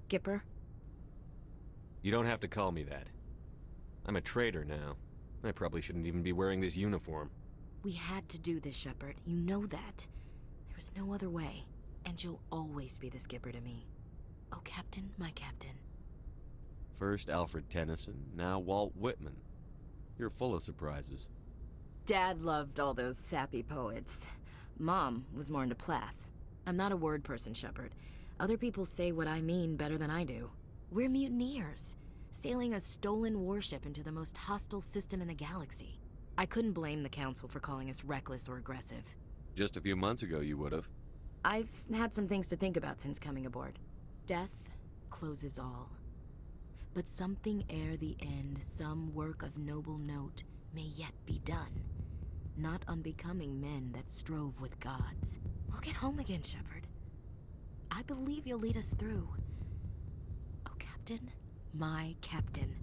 Skipper? You don't have to call me that. I'm a traitor now. I probably shouldn't even be wearing this uniform. We had to do this, Shepard. You know that. There was no other way. And you'll always be the skipper to me. Oh, Captain, my captain. First Alfred Tennyson, now Walt Whitman. You're full of surprises. Dad loved all those sappy poets. Mom was more into Plath. I'm not a word person, Shepard. Other people say what I mean better than I do. We're mutineers, sailing a stolen warship into the most hostile system in the galaxy. I couldn't blame the Council for calling us reckless or aggressive. Just a few months ago you would've. I've had some things to think about since coming aboard. Death closes all. But something ere the end, some work of noble note, may yet be done. Not unbecoming men that strove with gods. We'll get home again, Shepard. I believe you'll lead us through. Oh, Captain, my captain.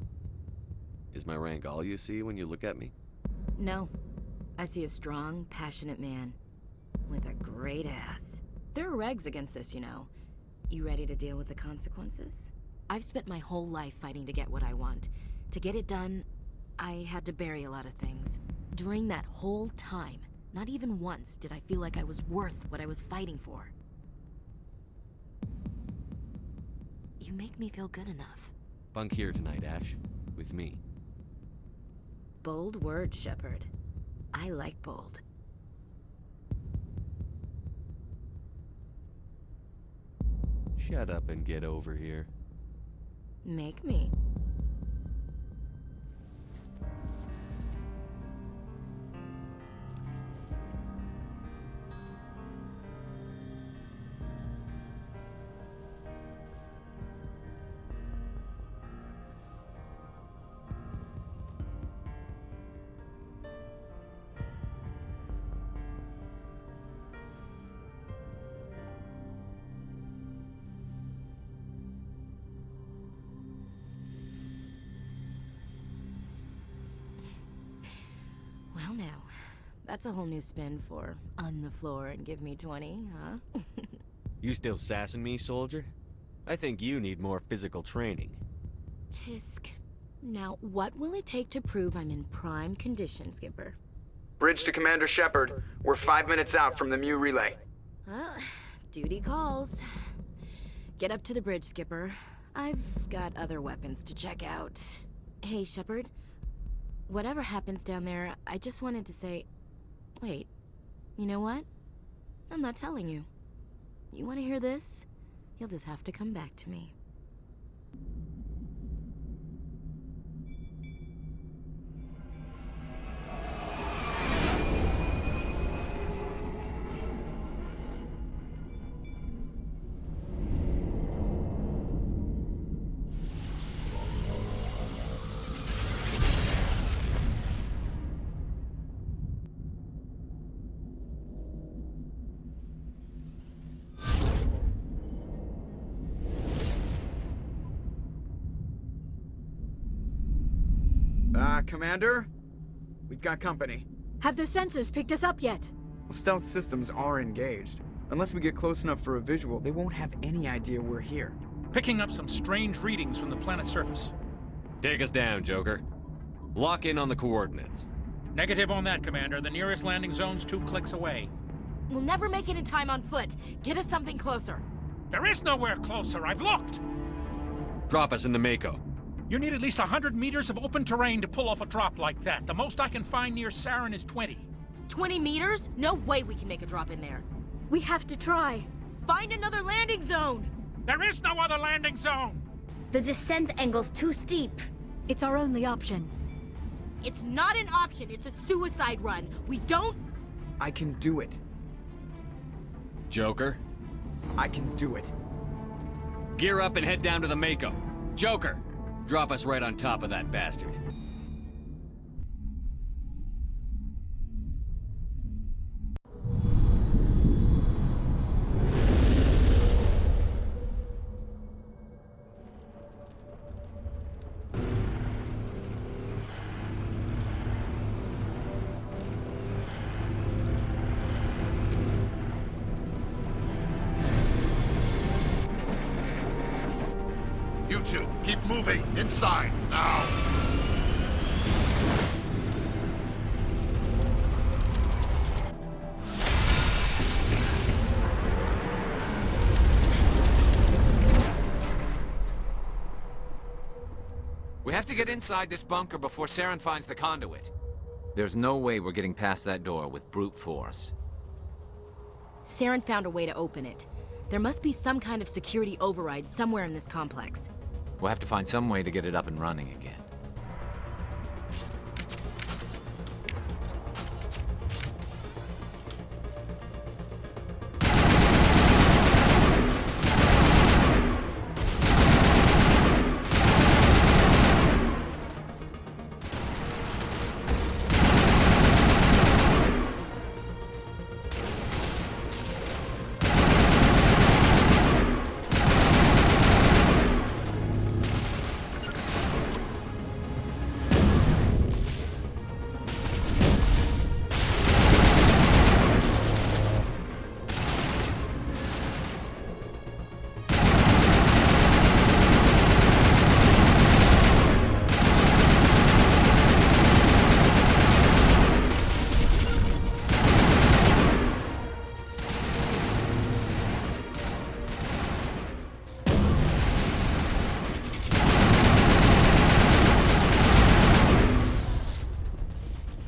Is my rank all you see when you look at me? No. I see a strong, passionate man. With a great ass. There are regs against this, you know. You ready to deal with the consequences? I've spent my whole life fighting to get what I want. To get it done, I had to bury a lot of things. During that whole time, not even once did I feel like I was worth what I was fighting for. You make me feel good enough. Bunk here tonight, Ash. With me. Bold words, Shepard. I like bold. Shut up and get over here. Make me. Well now, that's a whole new spin for on the floor and give me 20, huh? You still sassing me, soldier? I think you need more physical training. Tisk. Now, what will it take to prove I'm in prime condition, Skipper? Bridge to Commander Shepard. We're 5 minutes out from the Mu relay. Duty calls. Get up to the bridge, Skipper. I've got other weapons to check out. Hey, Shepard. Whatever happens down there, I just wanted to say... Wait, you know what? I'm not telling you. You want to hear this? You'll just have to come back to me. Commander? We've got company. Have their sensors picked us up yet? Well, stealth systems are engaged. Unless we get close enough for a visual, they won't have any idea we're here. Picking up some strange readings from the planet's surface. Take us down, Joker. Lock in on the coordinates. Negative on that, Commander. The nearest landing zone's 2 clicks away. We'll never make it in time on foot. Get us something closer. There is nowhere closer. I've looked. Drop us in the Mako. You need at least 100 meters of open terrain to pull off a drop like that. The most I can find near Saren is 20. 20 meters? No way we can make a drop in there. We have to try. Find another landing zone! There is no other landing zone! The descent angle's too steep. It's our only option. It's not an option, it's a suicide run. We don't... I can do it. Joker, I can do it. gear up and head down to the Mako. Joker, drop us right on top of that bastard. You two, keep moving. Inside, now! We have to get inside this bunker before Saren finds the conduit. There's no way we're getting past that door with brute force. Saren found a way to open it. There must be some kind of security override somewhere in this complex. We'll have to find some way to get it up and running again.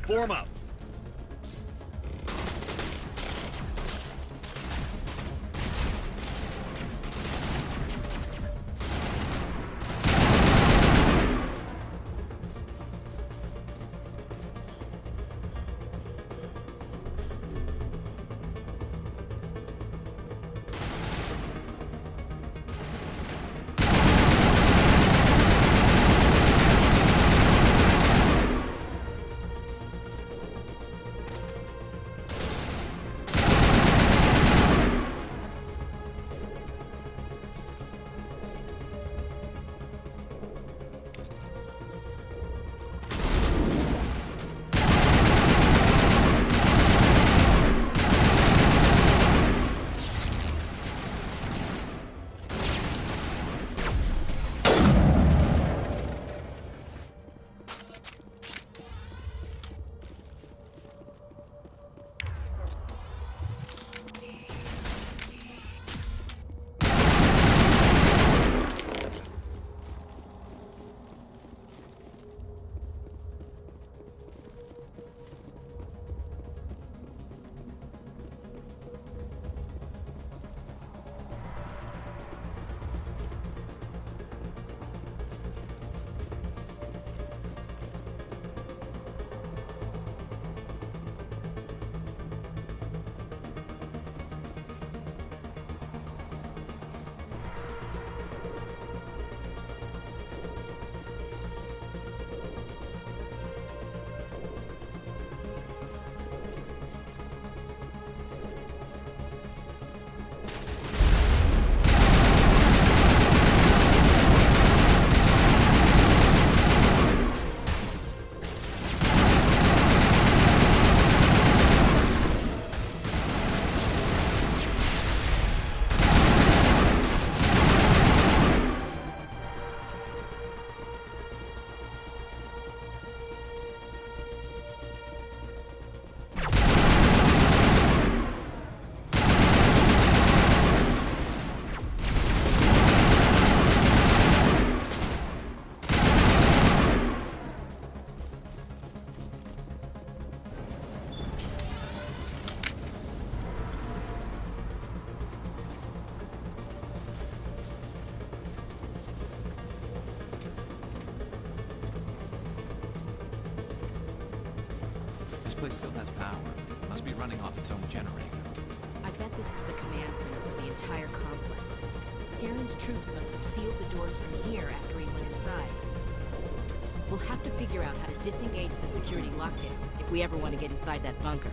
Form up. This place still has power. Must be running off its own generator. I bet this is the command center for the entire complex. Saren's troops must have sealed the doors from here after he went inside. We'll have to figure out how to disengage the security lockdown if we ever want to get inside that bunker.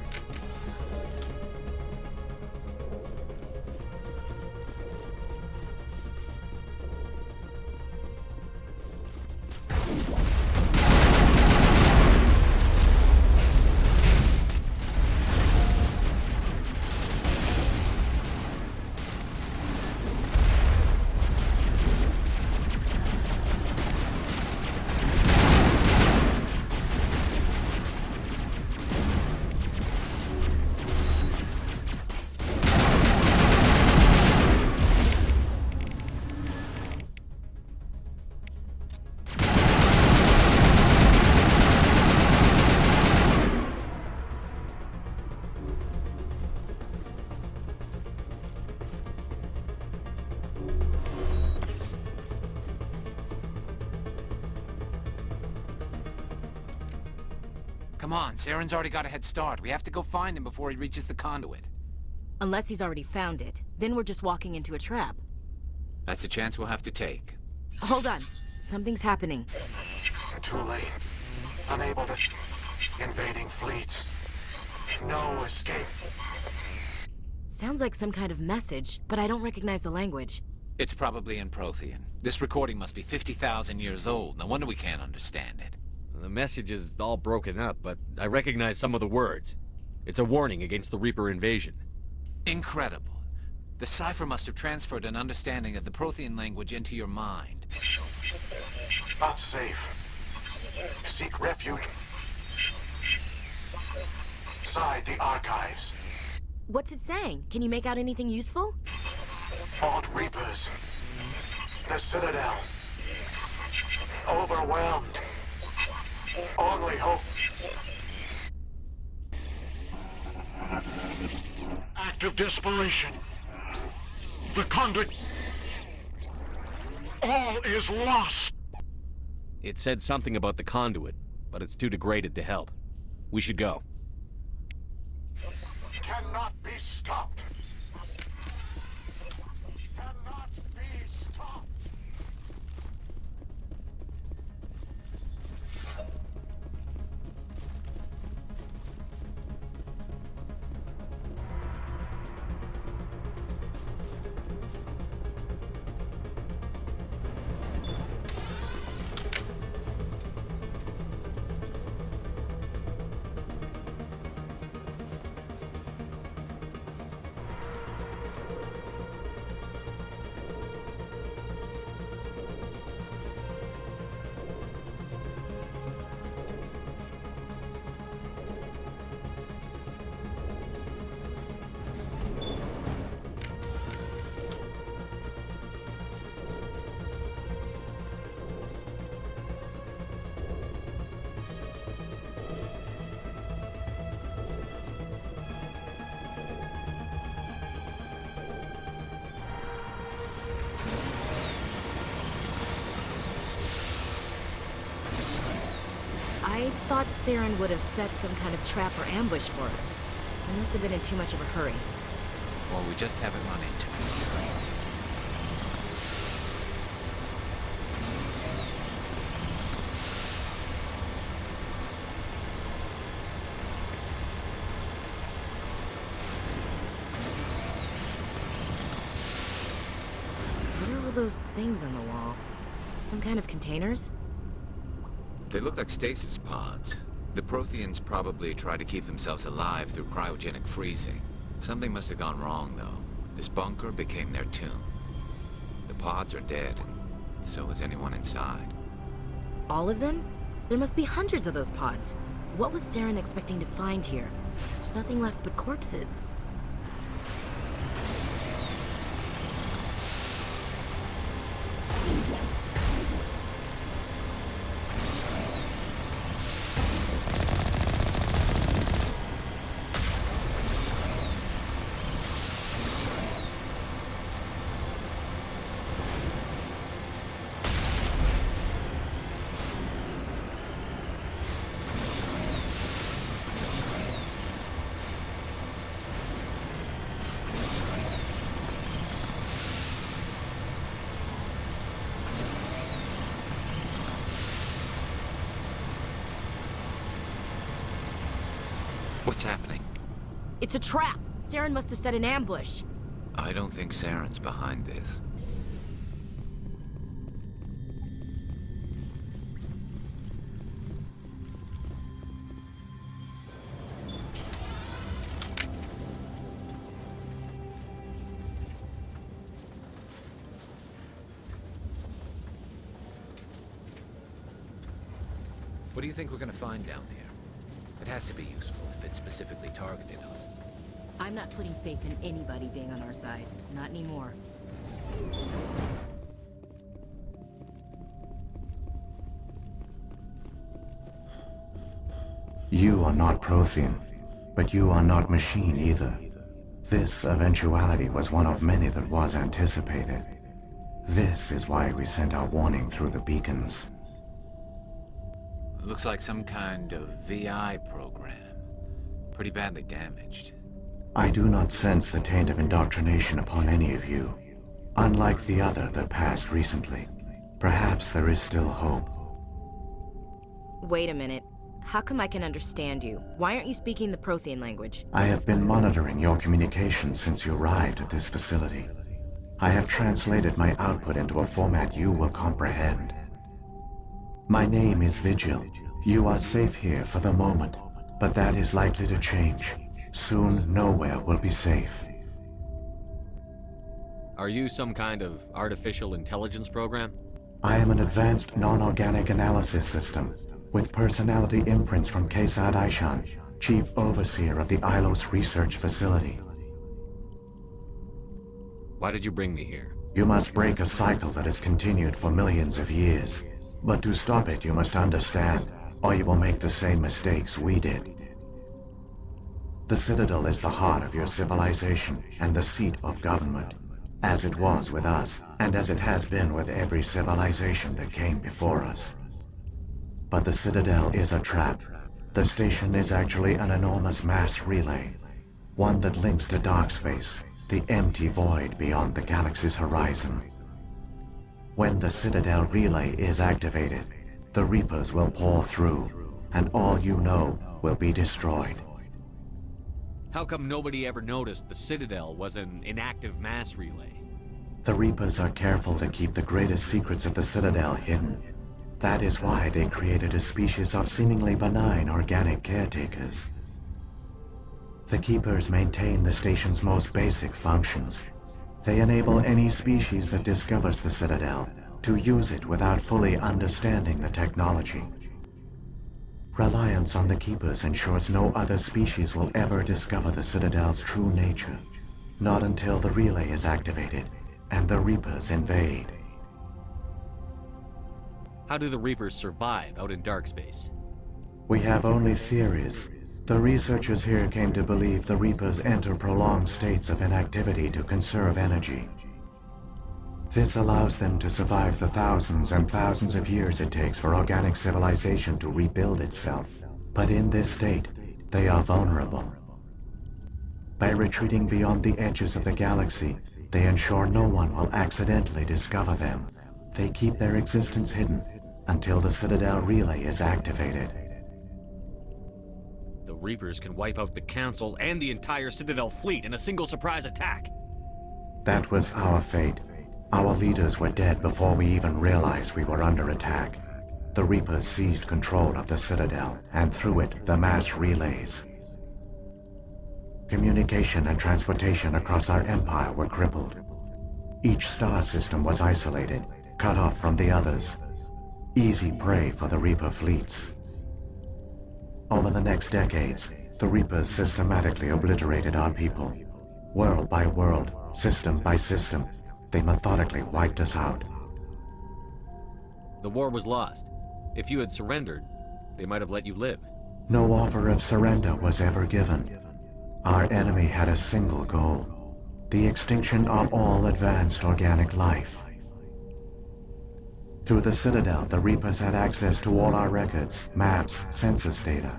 Come on, Saren's already got a head start. We have to go find him before he reaches the conduit. Unless he's already found it. Then we're just walking into a trap. That's a chance we'll have to take. Hold on. Something's happening. Too late. Unable to... Invading fleets. No escape. Sounds like some kind of message, but I don't recognize the language. It's probably in Prothean. This recording must be 50,000 years old. No wonder we can't understand it. The message is all broken up, but I recognize some of the words. It's a warning against the Reaper invasion. Incredible. The cipher must have transferred an understanding of the Prothean language into your mind. Not safe. Seek refuge. Inside the archives. What's it saying? Can you make out anything useful? Fought Reapers. The Citadel. Overwhelmed. Only hope. Act of desperation. The conduit. All is lost. It said something about the conduit, but it's too degraded to help. We should go. Cannot be stopped. Cannot be stopped. I thought Saren would have set some kind of trap or ambush for us. He must have been in too much of a hurry. Or we just haven't run into it. What are all those things on the wall? Some kind of containers? They look like stasis pods. The Protheans probably try to keep themselves alive through cryogenic freezing. Something must have gone wrong, though. This bunker became their tomb. The pods are dead, and so is anyone inside. All of them? There must be hundreds of those pods. What was Saren expecting to find here? There's nothing left but corpses. What's happening? It's a trap! Saren must have set an ambush. I don't think Saren's behind this. What do you think we're gonna find down there? It has to be useful if it specifically targeted us. I'm not putting faith in anybody being on our side. Not anymore. You are not Prothean, but you are not machine either. This eventuality was one of many that was anticipated. This is why we sent our warning through the beacons. Looks like some kind of VI program. Pretty badly damaged. I do not sense the taint of indoctrination upon any of you. Unlike the other that passed recently. Perhaps there is still hope. Wait a minute. How come I can understand you? Why aren't you speaking the Prothean language? I have been monitoring your communications since you arrived at this facility. I have translated my output into a format you will comprehend. My name is Vigil. You are safe here for the moment, but that is likely to change. Soon, nowhere will be safe. Are you some kind of artificial intelligence program? I am an advanced non-organic analysis system, with personality imprints from Kesad Aishan, Chief Overseer of the Ilos Research Facility. Why did you bring me here? You must break a cycle that has continued for millions of years. But to stop it, you must understand, or you will make the same mistakes we did. The Citadel is the heart of your civilization and the seat of government, as it was with us, and as it has been with every civilization that came before us. But the Citadel is a trap. The station is actually an enormous mass relay, one that links to dark space, the empty void beyond the galaxy's horizon. When the Citadel relay is activated, the Reapers will pour through, and all you know will be destroyed. How come nobody ever noticed the Citadel was an inactive mass relay? The Reapers are careful to keep the greatest secrets of the Citadel hidden. That is why they created a species of seemingly benign organic caretakers. The Keepers maintain the station's most basic functions. They enable any species that discovers the Citadel to use it without fully understanding the technology. Reliance on the Keepers ensures no other species will ever discover the Citadel's true nature. Not until the relay is activated and the Reapers invade. How do the Reapers survive out in dark space? We have only theories. The researchers here came to believe the Reapers enter prolonged states of inactivity to conserve energy. This allows them to survive the thousands and thousands of years it takes for organic civilization to rebuild itself. But in this state, they are vulnerable. By retreating beyond the edges of the galaxy, they ensure no one will accidentally discover them. They keep their existence hidden until the Citadel relay is activated. The Reapers can wipe out the Council and the entire Citadel fleet in a single surprise attack. That was our fate. Our leaders were dead before we even realized we were under attack. The Reapers seized control of the Citadel, and through it, the mass relays. Communication and transportation across our empire were crippled. Each star system was isolated, cut off from the others. Easy prey for the Reaper fleets. Over the next decades, the Reapers systematically obliterated our people. World by world, system by system, they methodically wiped us out. The war was lost. If you had surrendered, they might have let you live. No offer of surrender was ever given. Our enemy had a single goal: the extinction of all advanced organic life. Through the Citadel, the Reapers had access to all our records, maps, census data.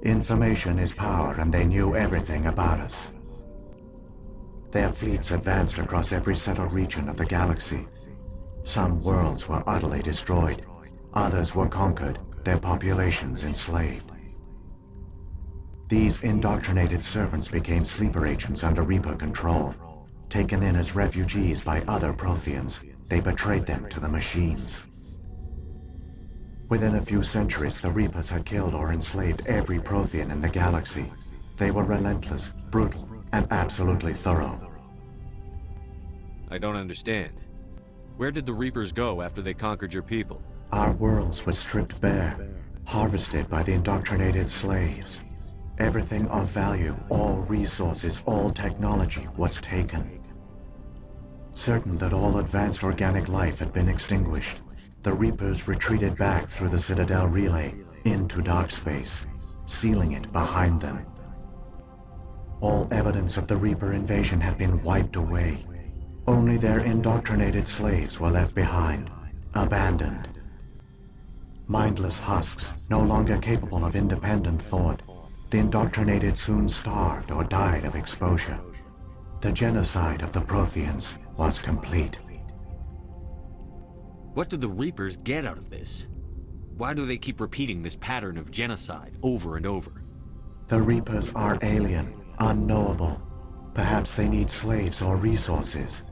Information is power, and they knew everything about us. Their fleets advanced across every settled region of the galaxy. Some worlds were utterly destroyed. Others were conquered, their populations enslaved. These indoctrinated servants became sleeper agents under Reaper control. Taken in as refugees by other Protheans, they betrayed them to the machines. Within a few centuries, the Reapers had killed or enslaved every Prothean in the galaxy. They were relentless, brutal, and absolutely thorough. I don't understand. Where did the Reapers go after they conquered your people? Our worlds were stripped bare, harvested by the indoctrinated slaves. Everything of value, all resources, all technology was taken. Certain that all advanced organic life had been extinguished, the Reapers retreated back through the Citadel relay into dark space, sealing it behind them. All evidence of the Reaper invasion had been wiped away. Only their indoctrinated slaves were left behind, abandoned. Mindless husks, no longer capable of independent thought, the indoctrinated soon starved or died of exposure. The genocide of the Protheans was complete. What do the Reapers get out of this? Why do they keep repeating this pattern of genocide over and over? The Reapers are alien, unknowable. Perhaps they need slaves or resources.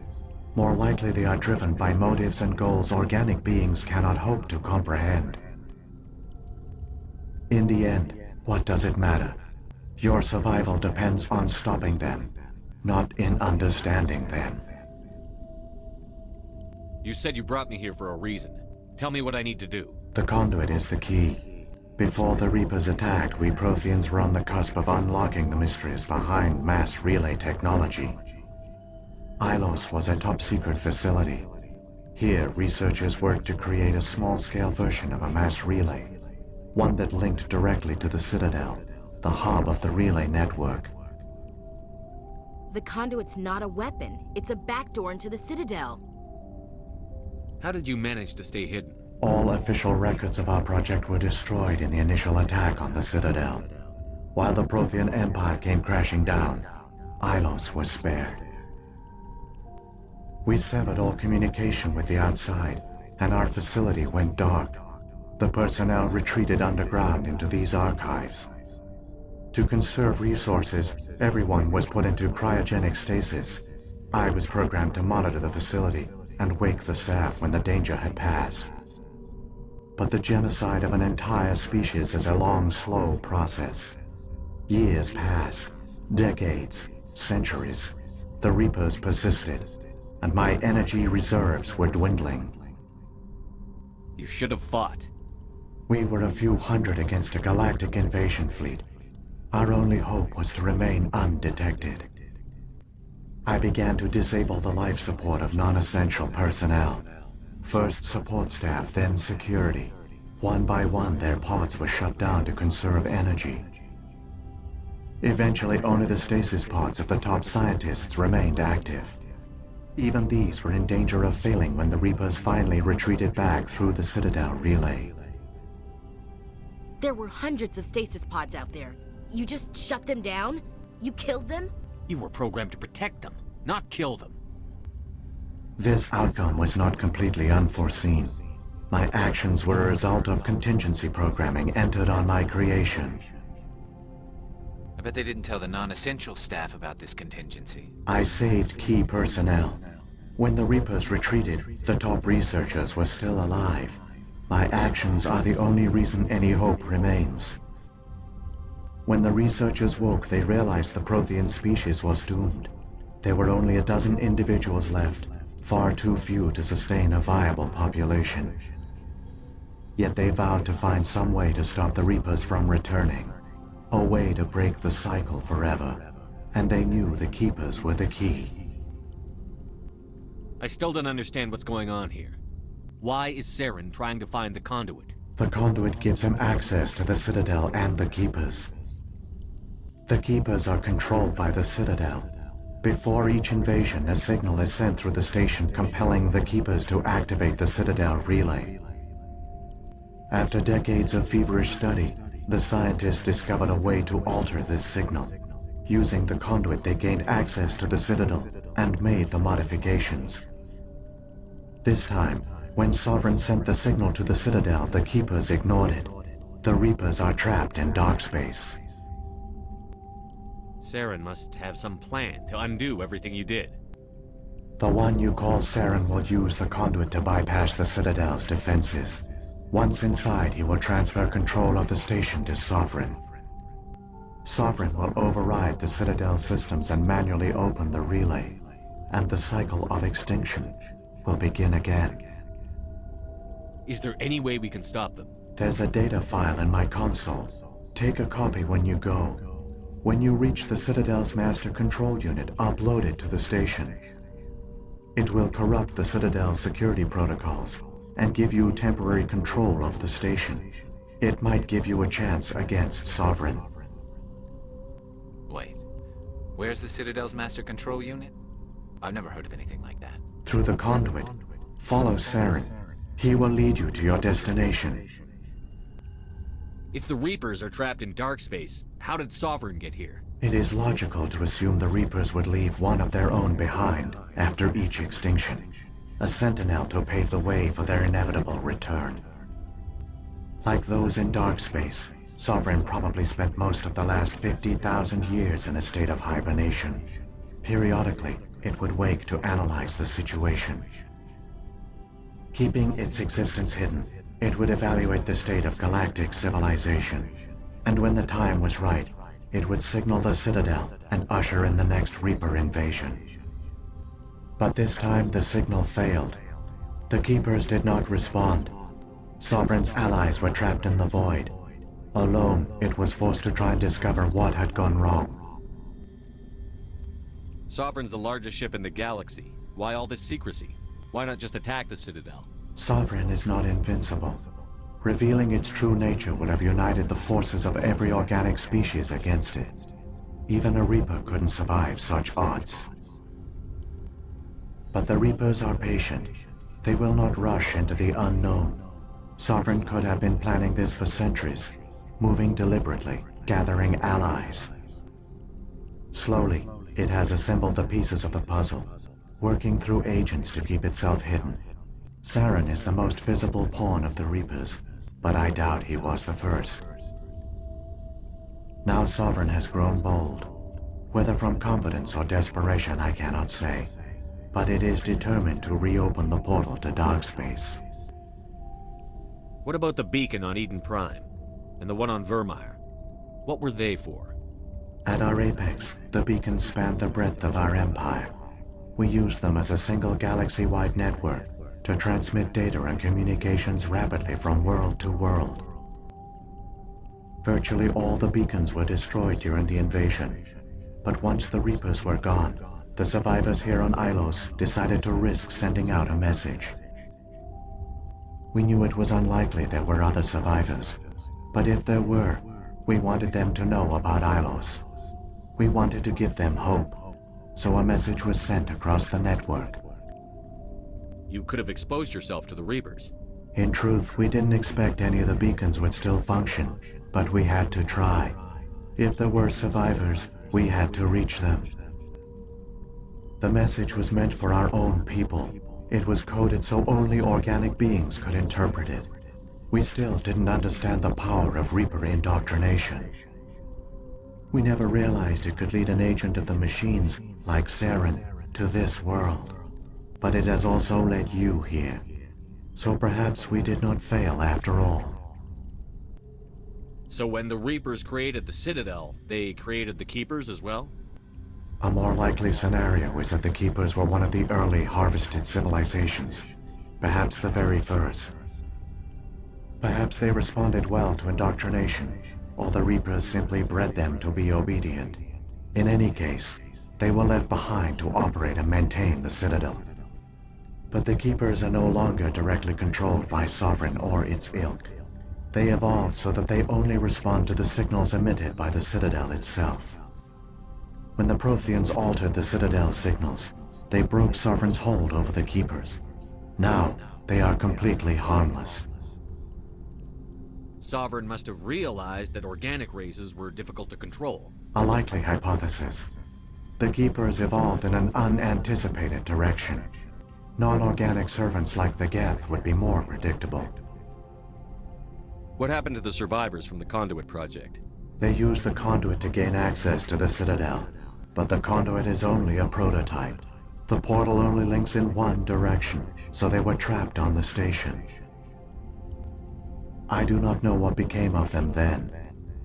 More likely they are driven by motives and goals organic beings cannot hope to comprehend. In the end, what does it matter? Your survival depends on stopping them, not in understanding them. You said you brought me here for a reason. Tell me what I need to do. The conduit is the key. Before the Reapers attacked, we Protheans were on the cusp of unlocking the mysteries behind mass relay technology. Ilos was a top-secret facility. Here, researchers worked to create a small-scale version of a mass relay, one that linked directly to the Citadel, the hub of the relay network. The conduit's not a weapon. It's a backdoor into the Citadel. How did you manage to stay hidden? All official records of our project were destroyed in the initial attack on the Citadel. While the Prothean Empire came crashing down, Ilos was spared. We severed all communication with the outside, and our facility went dark. The personnel retreated underground into these archives. To conserve resources, everyone was put into cryogenic stasis. I was programmed to monitor the facility and wake the staff when the danger had passed. But the genocide of an entire species is a long, slow process. Years passed, decades, centuries. The Reapers persisted, and my energy reserves were dwindling. You should have fought. We were a few hundred against a galactic invasion fleet. Our only hope was to remain undetected. I began to disable the life support of non-essential personnel. First support staff, then security. One by one, their pods were shut down to conserve energy. Eventually, only the stasis pods of the top scientists remained active. Even these were in danger of failing when the Reapers finally retreated back through the Citadel relay. There were hundreds of stasis pods out there. You just shut them down? You killed them? You were programmed to protect them, not kill them. This outcome was not completely unforeseen. My actions were a result of contingency programming entered on my creation. I bet they didn't tell the non-essential staff about this contingency. I saved key personnel. When the Reapers retreated, the top researchers were still alive. My actions are the only reason any hope remains. When the researchers woke, they realized the Prothean species was doomed. There were only a dozen individuals left, far too few to sustain a viable population. Yet they vowed to find some way to stop the Reapers from returning, a way to break the cycle forever, and they knew the Keepers were the key. I still don't understand what's going on here. Why is Saren trying to find the conduit? The conduit gives him access to the Citadel and the Keepers. The Keepers are controlled by the Citadel. Before each invasion, a signal is sent through the station compelling the Keepers to activate the Citadel relay. After decades of feverish study, the scientists discovered a way to alter this signal. Using the conduit, they gained access to the Citadel and made the modifications. This time, when Sovereign sent the signal to the Citadel, the Keepers ignored it. The Reapers are trapped in dark space. Saren must have some plan to undo everything you did. The one you call Saren will use the conduit to bypass the Citadel's defenses. Once inside, he will transfer control of the station to Sovereign. Sovereign will override the Citadel systems and manually open the relay, and the cycle of extinction will begin again. Is there any way we can stop them? There's a data file in my console. Take a copy when you go. When you reach the Citadel's master control unit, upload it to the station. It will corrupt the Citadel's security protocols and give you temporary control of the station. It might give you a chance against Sovereign. Wait. Where's the Citadel's master control unit? I've never heard of anything like that. Through the conduit, follow Saren. He will lead you to your destination. If the Reapers are trapped in dark space, how did Sovereign get here? It is logical to assume the Reapers would leave one of their own behind after each extinction. A sentinel to pave the way for their inevitable return. Like those in dark space, Sovereign probably spent most of the last 50,000 years in a state of hibernation. Periodically, it would wake to analyze the situation. Keeping its existence hidden, it would evaluate the state of galactic civilization. And when the time was right, it would signal the Citadel and usher in the next Reaper invasion. But this time the signal failed. The Keepers did not respond. Sovereign's allies were trapped in the void. Alone, it was forced to try and discover what had gone wrong. Sovereign's the largest ship in the galaxy. Why all this secrecy? Why not just attack the Citadel? Sovereign is not invincible. Revealing its true nature would have united the forces of every organic species against it. Even a Reaper couldn't survive such odds. But the Reapers are patient. They will not rush into the unknown. Sovereign could have been planning this for centuries, moving deliberately, gathering allies. Slowly, it has assembled the pieces of the puzzle, working through agents to keep itself hidden. Saren is the most visible pawn of the Reapers, but I doubt he was the first. Now Sovereign has grown bold. Whether from confidence or desperation, I cannot say. But it is determined to reopen the portal to dark space. What about the beacon on Eden Prime? And the one on Vermeer? What were they for? At our apex, the beacons spanned the breadth of our empire. We used them as a single galaxy-wide network to transmit data and communications rapidly from world to world. Virtually all the beacons were destroyed during the invasion, but once the Reapers were gone, the survivors here on Ilos decided to risk sending out a message. We knew it was unlikely there were other survivors, but if there were, we wanted them to know about Ilos. We wanted to give them hope, so a message was sent across the network. You could have exposed yourself to the Reapers. In truth, we didn't expect any of the beacons would still function, but we had to try. If there were survivors, we had to reach them. The message was meant for our own people. It was coded so only organic beings could interpret it. We still didn't understand the power of Reaper indoctrination. We never realized it could lead an agent of the machines, like Saren, to this world. But it has also led you here. So perhaps we did not fail after all. So when the Reapers created the Citadel, they created the Keepers as well? A more likely scenario is that the Keepers were one of the early harvested civilizations, perhaps the very first. Perhaps they responded well to indoctrination, or the Reapers simply bred them to be obedient. In any case, they were left behind to operate and maintain the Citadel. But the Keepers are no longer directly controlled by Sovereign or its ilk. They evolved so that they only respond to the signals emitted by the Citadel itself. When the Protheans altered the Citadel's signals, they broke Sovereign's hold over the Keepers. Now, they are completely harmless. Sovereign must have realized that organic races were difficult to control. A likely hypothesis. The Keepers evolved in an unanticipated direction. Non-organic servants like the Geth would be more predictable. What happened to the survivors from the Conduit Project? They used the conduit to gain access to the Citadel, but the conduit is only a prototype. The portal only links in one direction, so they were trapped on the station. I do not know what became of them then.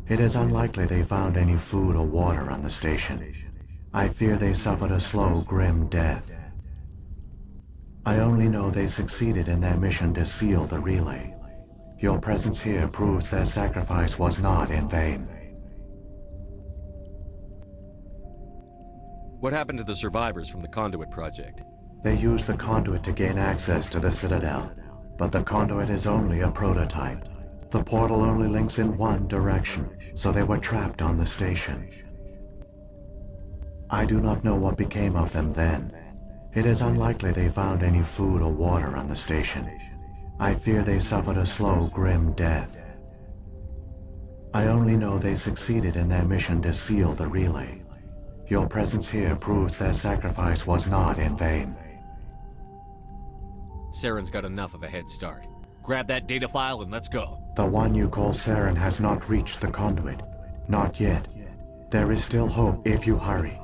It is unlikely they found any food or water on the station. I fear they suffered a slow, grim death. I only know they succeeded in their mission to seal the relay. Your presence here proves their sacrifice was not in vain. What happened to the survivors from the Conduit project? They used the conduit to gain access to the Citadel, but the conduit is only a prototype. The portal only links in one direction, so they were trapped on the station. I do not know what became of them then. It is unlikely they found any food or water on the station. I fear they suffered a slow, grim death. I only know they succeeded in their mission to seal the relay. Your presence here proves their sacrifice was not in vain. Saren's got enough of a head start. Grab that data file and let's go. The one you call Saren has not reached the conduit. Not yet. There is still hope if you hurry.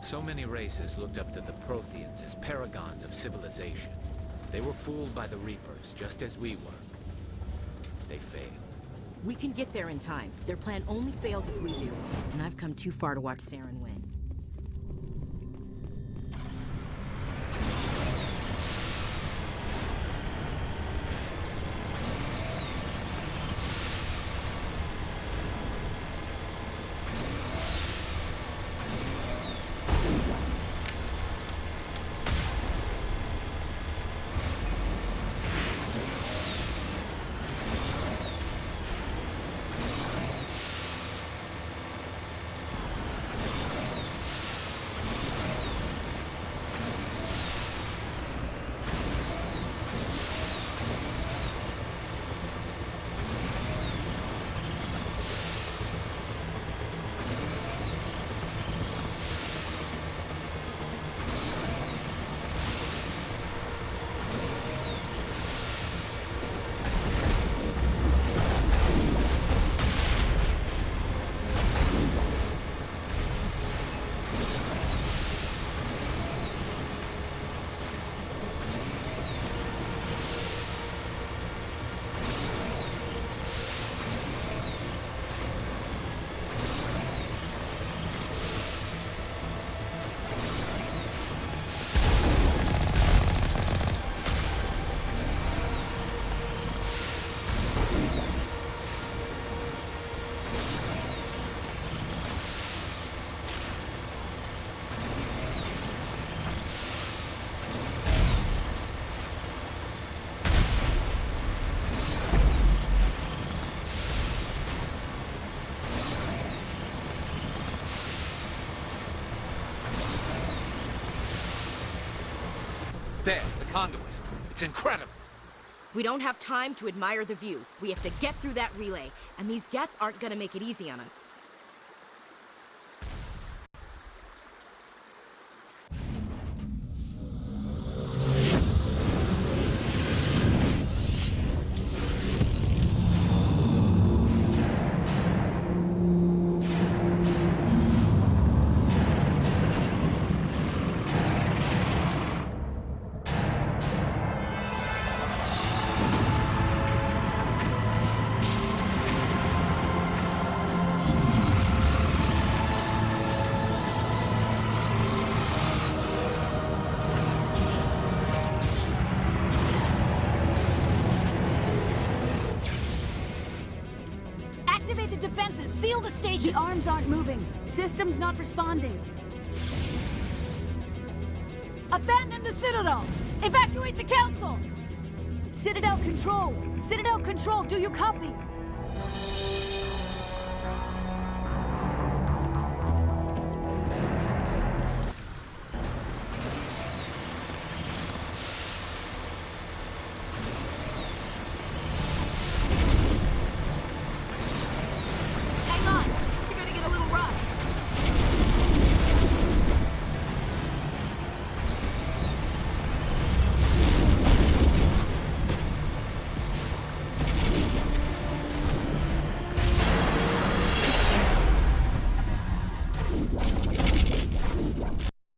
So many races looked up to the Protheans as paragons of civilization. They were fooled by the Reapers, just as we were. They failed. We can get there in time. Their plan only fails if we do, and I've come too far to watch Saren win. There, the conduit. It's incredible. We don't have time to admire the view. We have to get through that relay, and these Geth aren't gonna make it easy on us. Activate the defenses! Seal the station! The arms aren't moving. Systems not responding. Abandon the Citadel! Evacuate the Council! Citadel Control! Citadel Control, do you copy?